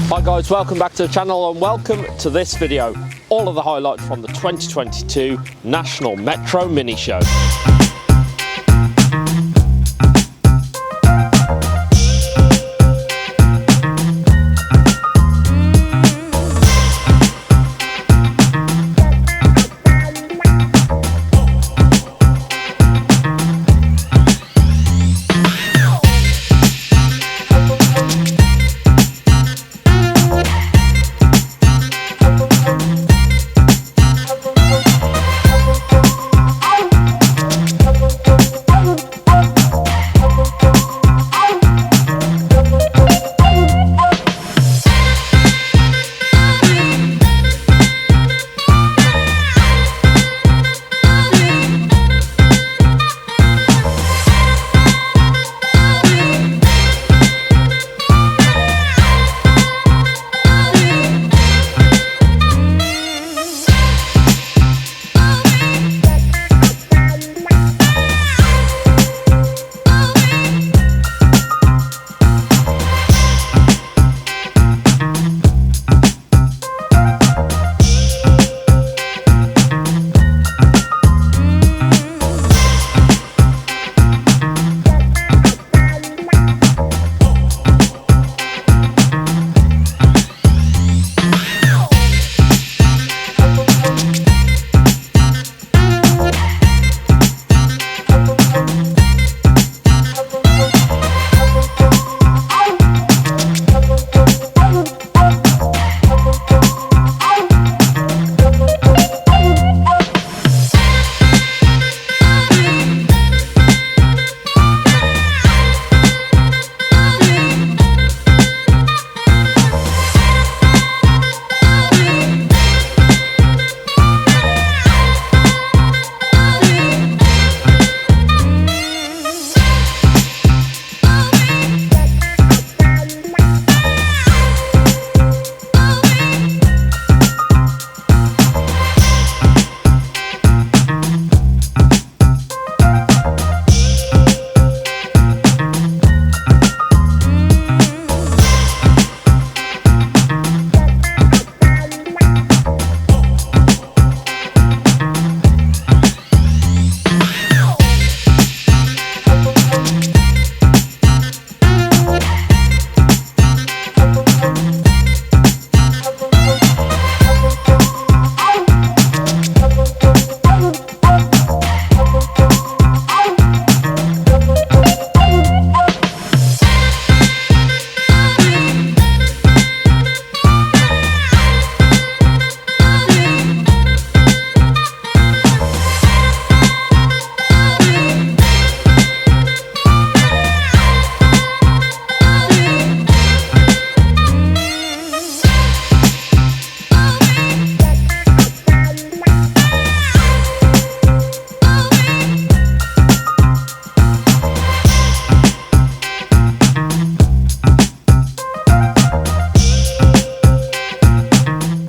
Hi guys, welcome back to the channel and welcome to this video. All of the highlights from the 2022 National Metro Mini Show.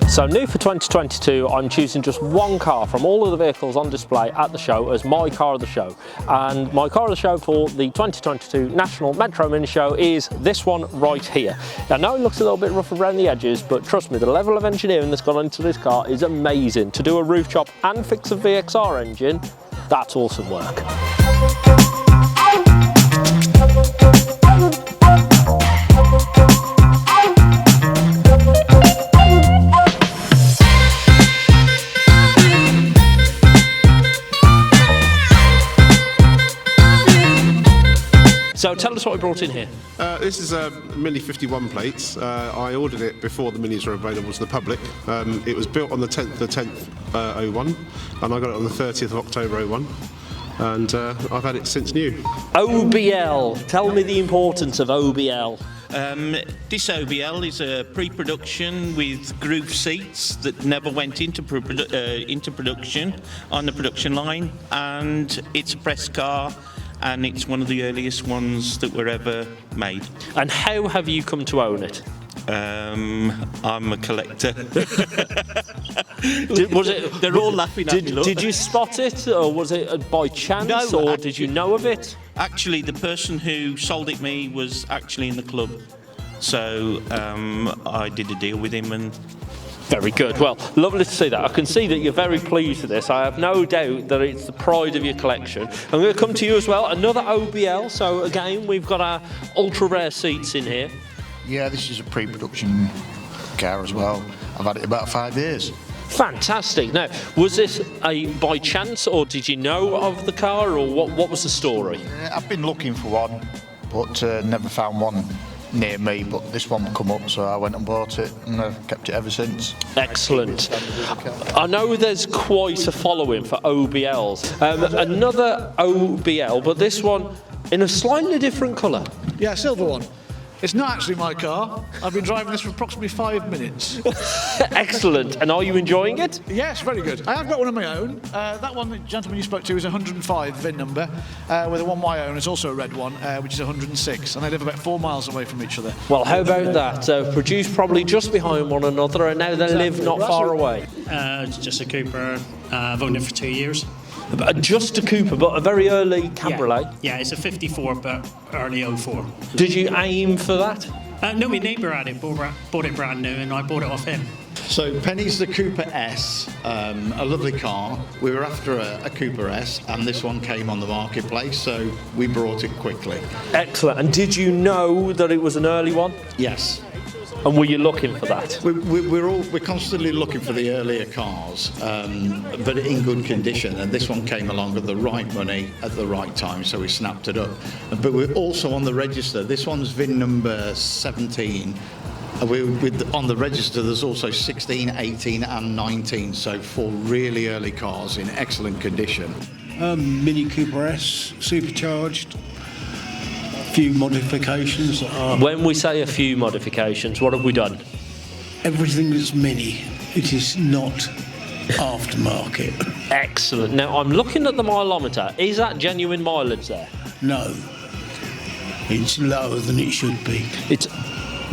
So new for 2022, I'm choosing just one car from all of the vehicles on display at the show as my car of the show. And my car of the show for the 2022 National Metro Mini Show is this one right here. Now, I know it looks a little bit rough around the edges, but trust me, the level of engineering that's gone into this car is amazing. To do a roof chop and fix a VXR engine, that's awesome work. So tell us what we brought in here. This is a Mini 51 plates. I ordered it before the Minis were available to the public. It was built on the 10th 01, and I got it on the 30th of October 01. And I've had it since new. OBL, tell me the importance of OBL. This OBL is a pre-production with groove seats that never went into production on the production line, and it's a press car, and it's one of the earliest ones that were ever made. And how have you come to own it? I'm a collector. They're all laughing at me. Did you spot it, or was it by chance, No, or did you know of it? Actually, the person who sold it me was actually in the club. So I did a deal with him and. Very good. Well, lovely to see that. I can see that you're very pleased with this. I have no doubt that it's the pride of your collection. I'm going to come to you as well. Another OBL. So again, we've got our ultra rare seats in here. Yeah, this is a pre-production car as well. I've had it about 5 years. Fantastic. Now, was this a by chance, or did you know of the car, or what was the story? I've been looking for one, but never found one near me, but this one come up, so I went and bought it, and I've kept it ever since. Excellent. I know there's quite a following for OBLs. Another OBL, but this one in a slightly different colour. Yeah, silver one. It's not actually my car. I've been driving this for approximately 5 minutes. Excellent. And are you enjoying it? Yes, very good. I have got one of my own. That one, the gentleman you spoke to, is 105 VIN number. With the one I own, it's also a red one, which is 106. And they live about 4 miles away from each other. Well, how about that? Produced probably just behind one another, and now they live not far away. It's just a Cooper. I've owned it for 2 years. Just a Cooper, but a very early cabriolet. Yeah, it's a 54, but early 04. Did you aim for that? No, my neighbour had it, bought it brand new, and I bought it off him. So Penny's the Cooper S, a lovely car. We were after a Cooper S, and this one came on the marketplace, so we brought it quickly. Excellent. And did you know that it was an early one? Yes. And were you looking for that? We're constantly looking for the earlier cars, but in good condition. And this one came along at the right money at the right time, so we snapped it up. But we're also on the register. This one's VIN number 17. On the register, there's also 16, 18, and 19. So 4 really early cars in excellent condition. Mini Cooper S, supercharged. Few modifications. When we say a few modifications, what have we done? Everything that's mini. It is not aftermarket. Excellent. Now I'm looking at the mileometer. Is that genuine mileage there? No. It's lower than it should be.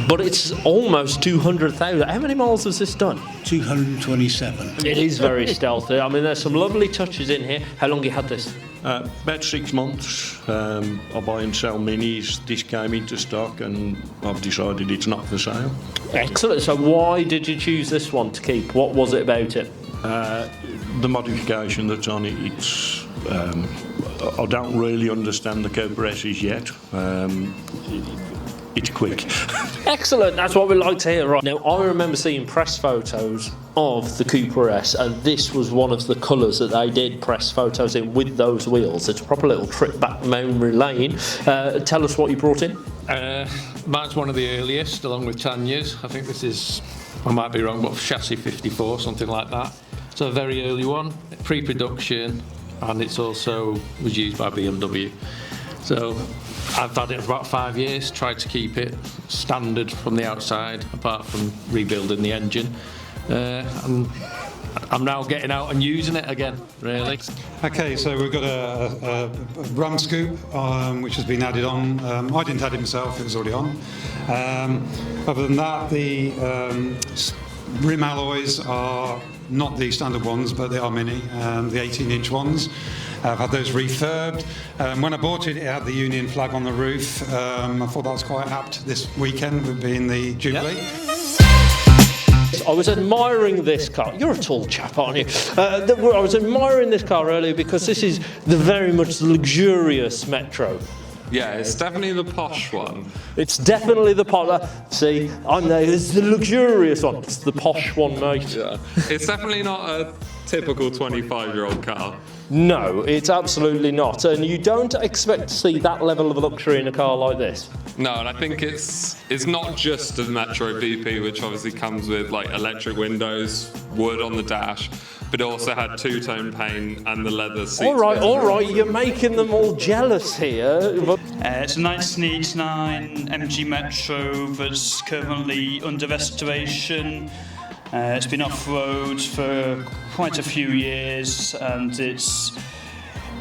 But it's almost 200,000. How many miles has this done? 227. It is very stealthy. I mean, there's some lovely touches in here. How long have you had this? About 6 months. I buy and sell minis. This came into stock, and I've decided it's not for sale. Excellent. So why did you choose this one to keep? What was it about it? The modification that's on it, it's... I don't really understand the Cooper S's yet. It's quick. Excellent, that's what we like to hear. Right now, I remember seeing press photos of the Cooper S, and this was one of the colours that they did press photos in with those wheels. It's a proper little trip back memory lane. Tell us what you brought in. Mine's one of the earliest, along with Tanya's. I think this is, I might be wrong, but chassis 54, something like that. It's a very early one, pre-production, and it's also was used by BMW. So I've had it for about 5 years, tried to keep it standard from the outside, apart from rebuilding the engine. And I'm now getting out and using it again, really. Okay, so we've got a rum scoop, which has been added on. I didn't add it myself, it was already on. Other than that, the rim alloys are not the standard ones, but they are mini, the 18-inch ones. I've had those refurbed. When I bought it, it had the Union flag on the roof. I thought that was quite apt this weekend, with being the Jubilee. I was admiring this car. You're a tall chap, aren't you? I was admiring this car earlier because this is the very much luxurious Metro. Yeah, it's definitely the posh one. It's definitely the posh. See, I'm there. It's the luxurious one. It's the posh one, mate. Yeah, it's definitely not a typical 25-year-old car. No, it's absolutely not. And you don't expect to see that level of luxury in a car like this. No, and I think it's not just a Metro BP, which obviously comes with like electric windows, wood on the dash, but it also had two-tone paint and the leather seats. All right, you're making them all jealous here. It's a 1989 MG Metro that's currently under restoration. It's been off-road for quite a few years, and it's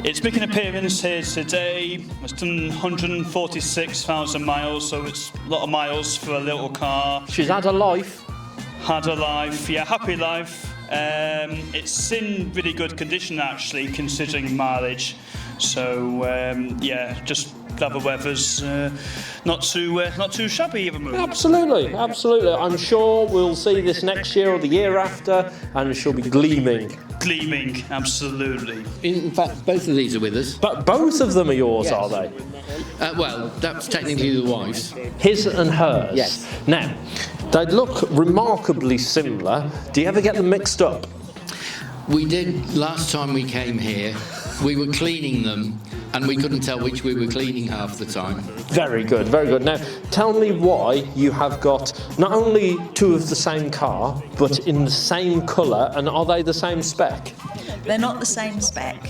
making an appearance here today. It's done 146,000 miles, so it's a lot of miles for a little car. She's had a life. Had a life, yeah, happy life. It's in really good condition, actually, considering mileage. So, yeah, just glad the weather's not too shabby at the moment. Absolutely, absolutely. I'm sure we'll see this next year or the year after, and she'll be gleaming. Gleaming, absolutely. In fact, both of these are with us. But both of them are yours, Yes. are they? Well, that's technically the wife's. His and hers. Yes. Now, they look remarkably similar. Do you ever get them mixed up? We did last time we came here. We were cleaning them, and we couldn't tell which we were cleaning half the time. Very good, very good. Now, tell me why you have got not only two of the same car, but in the same colour, and are they the same spec? They're not the same spec.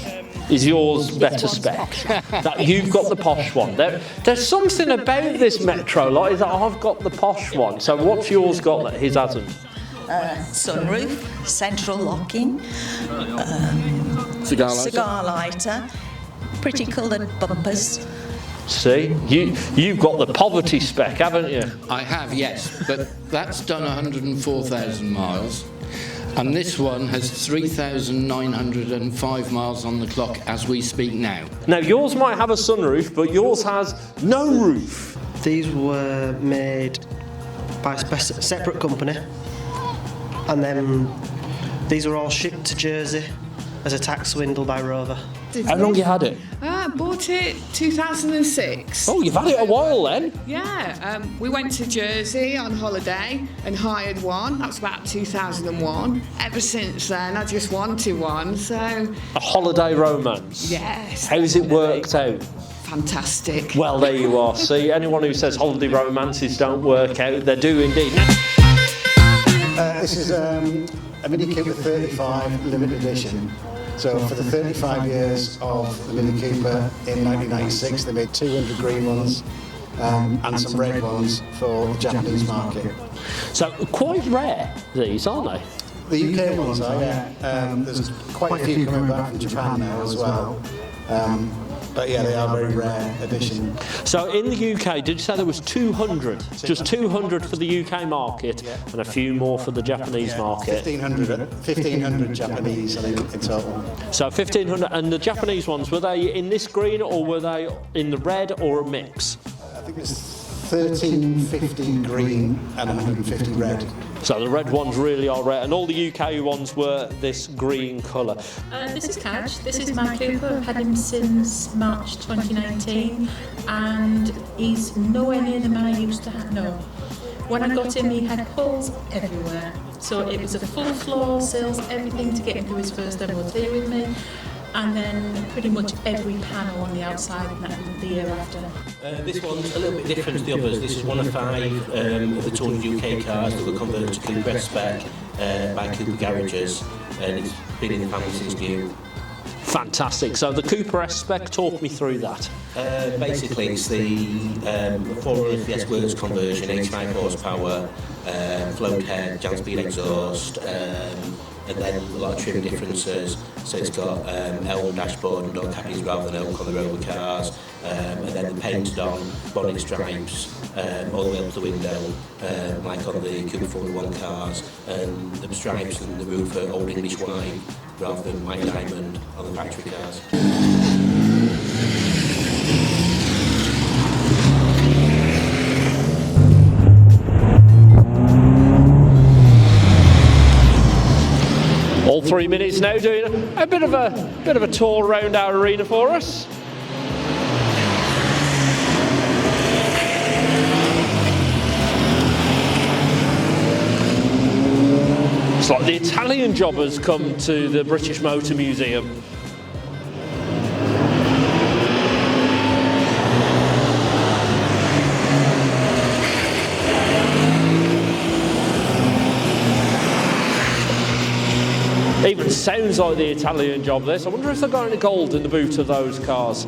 Is yours better spec? That you've got the posh one. There's something about this Metro lot is that I've got the posh one. So what's yours got that his hasn't? Sunroof, central locking, cigar lighter, pretty coloured bumpers. See, you've got the poverty spec, haven't you? I have, yes, but that's done 104,000 miles. And this one has 3,905 miles on the clock as we speak now. Now, yours might have a sunroof, but yours has no roof. These were made by a separate company, and then these were all shipped to Jersey as a tax swindle by Rover. How long you had it? I bought it 2006. Oh, you've had it a while then? Yeah, we went to Jersey on holiday and hired one. That was about 2001. Ever since then, I just wanted one, so... A holiday romance? Yes. How's it worked out? Fantastic. Well, there you are. See, anyone who says holiday romances don't work out, they do indeed. This is a Mini Cooper 35 limited edition. So for the 35 years of the Mini Cooper in 1996, they made 200 green ones and some red ones for the Japanese market. So quite rare, these, aren't they? The UK ones are, yeah. There's quite a few coming back from Japan now as well. But yeah, they are very rare edition. So in the UK, did you say there was 200? Just 200 for the UK market and a few more for the Japanese market? 1,500 Japanese, I think, in total. So 1,500, and the Japanese ones, were they in this green or were they in the red or a mix? I think it's 1350 green and 150 red. So the red ones really are rare, and all the UK ones were this green colour. This is Kaj. This is my Cooper. I've had him since March 2019, and he's nowhere near the man I used to have. No. When I got him, he had holes everywhere. So it was a full floor, sills, everything to get him through his first MOT with me. And then pretty much every panel on the outside the year after. This one's a little bit different to the others. This is one of 5 of the 200 UK cars that were converted to Cooper S-Spec by Cooper garages, and it's been in the family since new. Fantastic. So the Cooper S-Spec, talk me through that. Basically, it's the 400 PS Works conversion, 85 horsepower, float head, jam speed exhaust, and then a lot of trim differences. So it's got elm dashboard and door cabbies rather than elk on the Rover cars, and then the painted on bonnet stripes all the way up the window, like on the Cooper 411 cars, and the stripes and the roof are old English white rather than white diamond on the factory cars. All 3 minutes now, doing a bit of a tour around our arena for us. It's like the Italian job has come to the British Motor Museum. Even sounds like the Italian job this. I wonder if they've got any gold in the boot of those cars.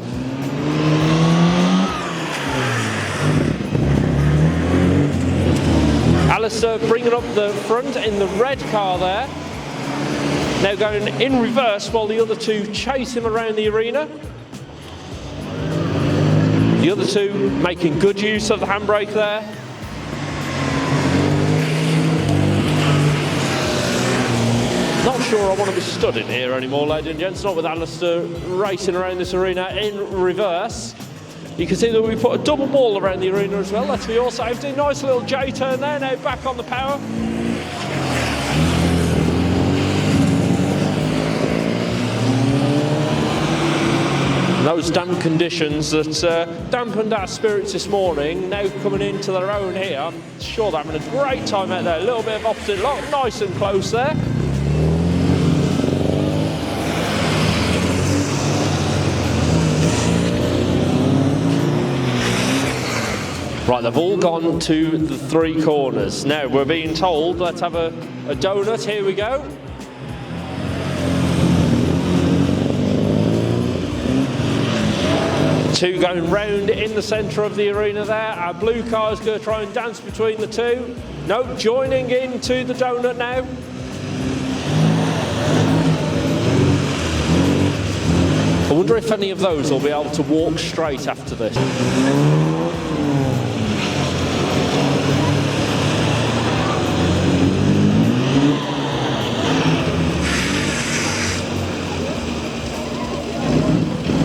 Alistair bringing up the front in the red car there. Now going in reverse while the other two chase him around the arena. The other two making good use of the handbrake there. Not sure I want to be stood in here anymore, ladies and gents. Not with Alistair racing around this arena in reverse. You can see that we put a double ball around the arena as well. Let's be all safety. Nice little J-turn there, now back on the power. Those damp conditions that dampened our spirits this morning, now coming into their own here. I'm sure they're having a great time out there. A little bit of opposite lock, nice and close there. Right, they've all gone to the 3 corners. Now, we're being told, let's have a donut. Here we go. Two going round in the centre of the arena there. Our blue car is going to try and dance between the two. No, joining into the donut now. I wonder if any of those will be able to walk straight after this.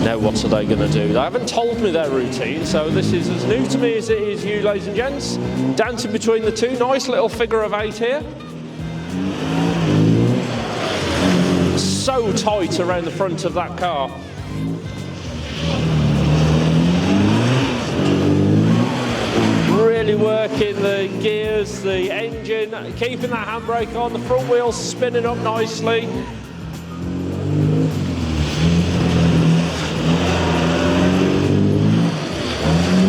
Now what are they going to do? They haven't told me their routine, so this is as new to me as it is you, ladies and gents. Dancing between the two, nice little figure of 8 here. So tight around the front of that car. Really working the gears, the engine, keeping that handbrake on, the front wheels spinning up nicely.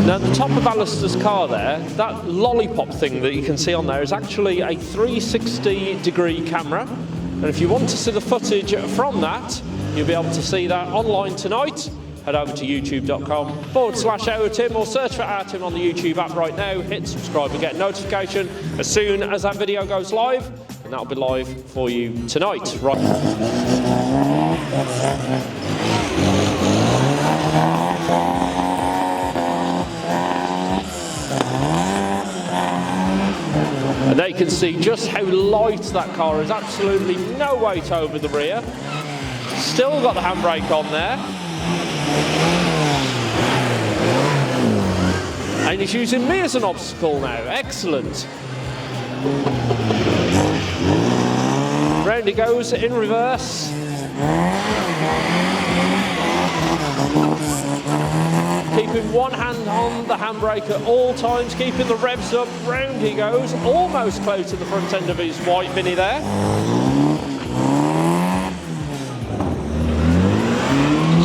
Now the top of Alistair's car there, that lollipop thing that you can see on there is actually a 360-degree camera. And if you want to see the footage from that, you'll be able to see that online tonight. Head over to youtube.com/OurTim or search for Our Tim on the YouTube app right now. Hit subscribe and get a notification as soon as that video goes live. And that'll be live for you tonight. Right. And they can see just how light that car is, absolutely no weight over the rear. Still got the handbrake on there. And he's using me as an obstacle now, excellent. Round he goes in reverse. Keeping one hand on the handbrake at all times, keeping the revs up, round he goes, almost close to the front end of his white Mini there.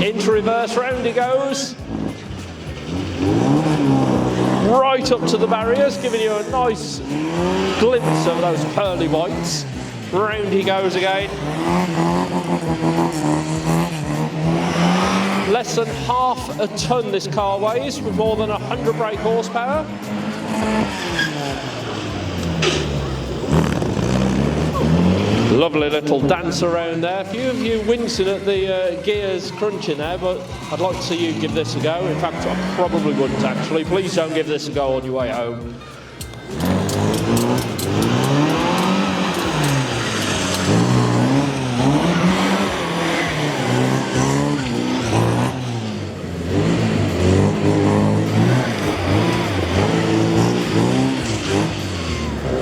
Into reverse, round he goes. Right up to the barriers, giving you a nice glimpse of those pearly whites. Round he goes again. Less than half a tonne this car weighs, with more than 100 brake horsepower. Lovely little dance around there. A few of you wincing at the gears crunching there, but I'd like to see you give this a go. In fact, I probably wouldn't actually. Please don't give this a go on your way home.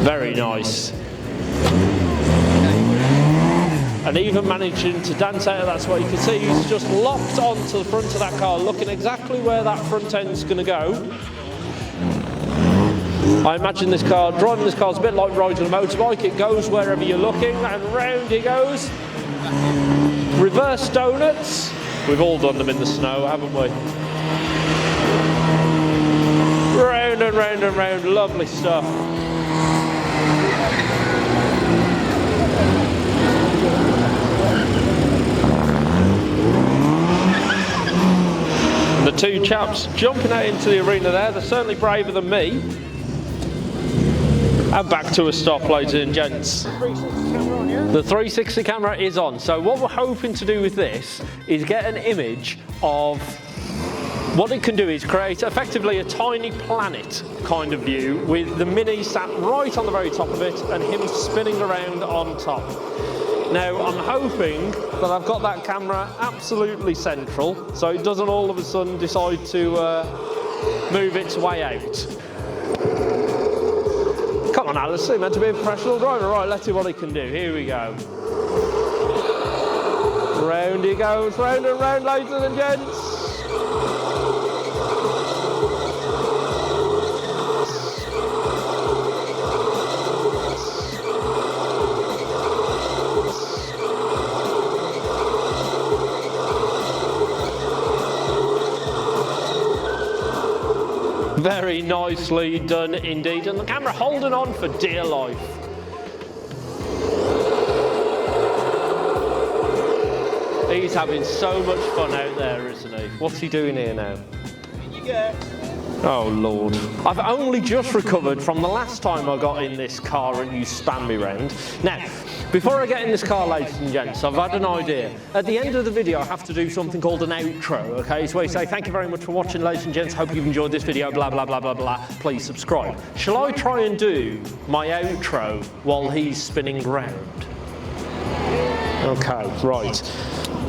Very nice. And even managing to dance out of that spot, you can see he's just locked onto the front of that car, looking exactly where that front end's going to go. I imagine this car, driving this car is a bit like riding a motorbike. It goes wherever you're looking, and round he goes. Reverse donuts. We've all done them in the snow, haven't we? Round and round and round, lovely stuff. The two chaps jumping out into the arena there, they're certainly braver than me. And back to a stop, ladies and gents. The 360 camera is on, so what we're hoping to do with this is get an image of what it can do is create effectively a tiny planet kind of view with the Mini sat right on the very top of it and him spinning around on top. Now, I'm hoping that I've got that camera absolutely central, so it doesn't all of a sudden decide to move its way out. Come on, Alice, you're meant to be a professional driver. Right, let's see what he can do. Here we go. Round he goes, round and round, ladies and gents. Very nicely done indeed, and the camera holding on for dear life. He's having so much fun out there, isn't he? What's he doing here now? Oh Lord. I've only just recovered from the last time I got in this car and you span me round. Now, before I get in this car, ladies and gents, I've had an idea. At the end of the video, I have to do something called an outro, okay? It's where you say, thank you very much for watching, ladies and gents. Hope you've enjoyed this video, blah, blah, blah, blah, blah. Please subscribe. Shall I try and do my outro while he's spinning round? Okay, right.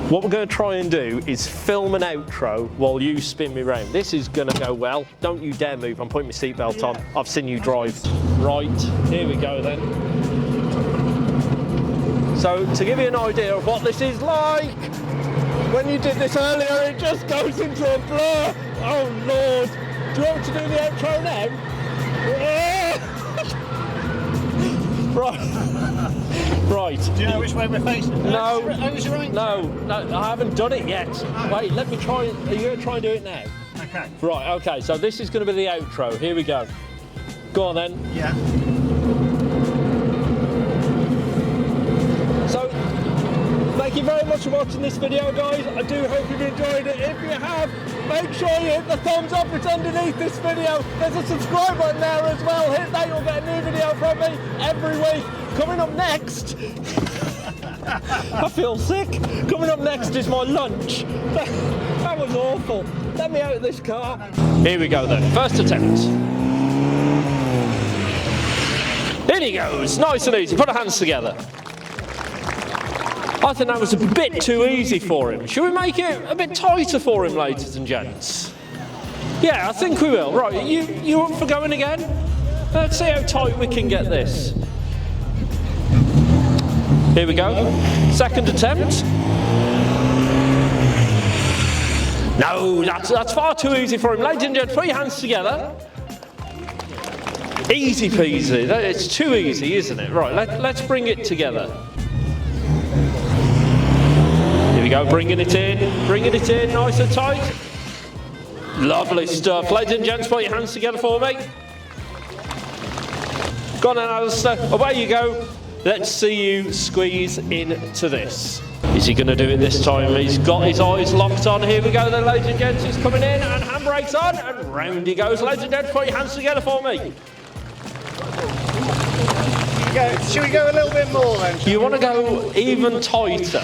What we're going to try and do is film an outro while you spin me round. This is going to go well. Don't you dare move. I'm putting my seatbelt on. I've seen you drive. Right, here we go then. So, to give you an idea of what this is like, when you did this earlier, it just goes into a blur. Oh Lord. Do you want me to do the outro now? Right. Right. Do you know which way we're facing? No. Right? No, I haven't done it yet. Wait, let me try. Are you going to try and do it now? Okay. Right, okay, so this is going to be the outro. Here we go. Go on then. Yeah. So, thank you very much for watching this video, guys. I do hope you've enjoyed it. If you have, make sure you hit the thumbs up. It's underneath this video. There's a subscribe button there as well. Hit that, you'll get a new video from me every week. Coming up next, I feel sick. Coming up next is my lunch. That was awful. Let me out of this car. Here we go then, first attempt. In he goes, nice and easy. Put our hands together. I think that was a bit too easy for him. Should we make it a bit tighter for him, ladies and gents? Yeah, I think we will. Right, you up for going again? Let's see how tight we can get this. Here we go. Second attempt. No, that's far too easy for him. Ladies and gents, put your hands together. Easy peasy. It's too easy, isn't it? Right, let's bring it together. Here we go, bringing it in, nice and tight. Lovely stuff. Ladies and gents, put your hands together for me. Go on then, Alistair. Away you go. Let's see you squeeze into this. Is he going to do it this time? He's got his eyes locked on. Here we go then, ladies and gents. He's coming in and handbrake's on and round he goes. Ladies and gents, put your hands together for me. Should we go a little bit more then? You want to go even tighter?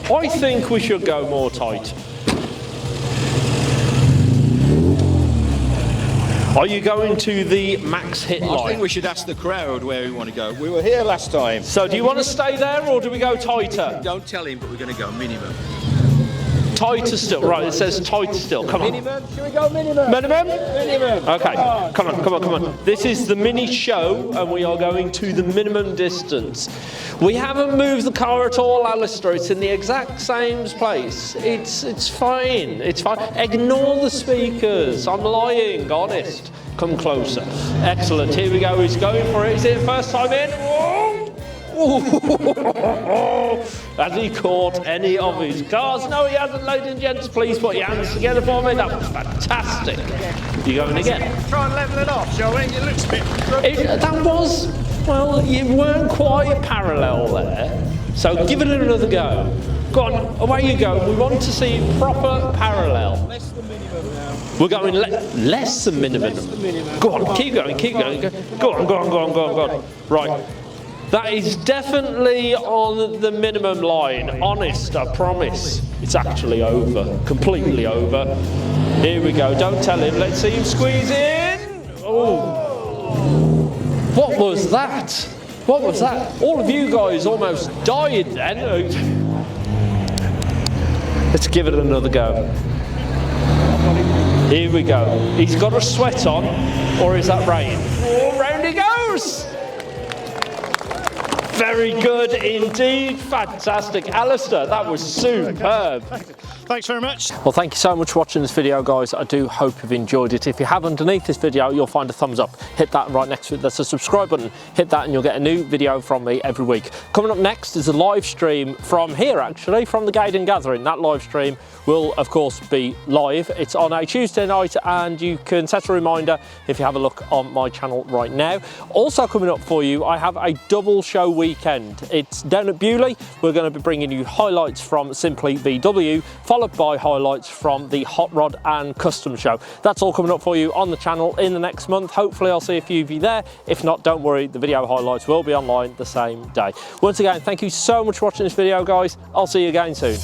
I think we should go more tight. Are you going to the max hit line? I think we should ask the crowd where we want to go. We were here last time. So do you want to stay there or do we go tighter? Don't tell him, but we're going to go minimum. Tighter still. Right, it says tighter still. Come on. Minimum? Should we go minimum? Minimum? Minimum. Okay, come on. This is the mini show and we are going to the minimum distance. We haven't moved the car at all, Alistair. It's in the exact same place. It's fine. It's fine. Ignore the speakers. I'm lying, honest. Come closer. Excellent. Here we go. He's going for it. Is it first time in? Has he caught any of his cars? No, he hasn't, ladies and gents. Please put your hands together for me. That was fantastic. You going again? Try and level it off, shall we? It looks a bit... That was... Well, you weren't quite parallel there. So give it another go. Go on, away you go. We want to see proper parallel. Less than minimum now. We're going less than minimum. Go on, keep going. Go on. Right. That is definitely on the minimum line. Honest, I promise. It's actually over. Completely over. Here we go. Don't tell him. Let's see him squeeze in. Oh. What was that? What was that? All of you guys almost died then. Let's give it another go. Here we go. He's got a sweat on, or is that rain? Oh, round he goes! Very good indeed. Fantastic. Alistair, that was superb. Thanks very much. Well, thank you so much for watching this video, guys. I do hope you've enjoyed it. If you have, underneath this video, you'll find a thumbs up. Hit that, and right next to it, there's a subscribe button. Hit that and you'll get a new video from me every week. Coming up next is a live stream from here, actually, from the Gaydon Gathering. That live stream will, of course, be live. It's on a Tuesday night, and you can set a reminder if you have a look on my channel right now. Also coming up for you, I have a double show weekend. It's down at Bewley. We're going to be bringing you highlights from Simply VW, followed by highlights from the Hot Rod and Custom Show. That's all coming up for you on the channel in the next month. Hopefully I'll see a few of you there. If not, don't worry, the video highlights will be online the same day. Once again, thank you so much for watching this video, guys. I'll see you again soon.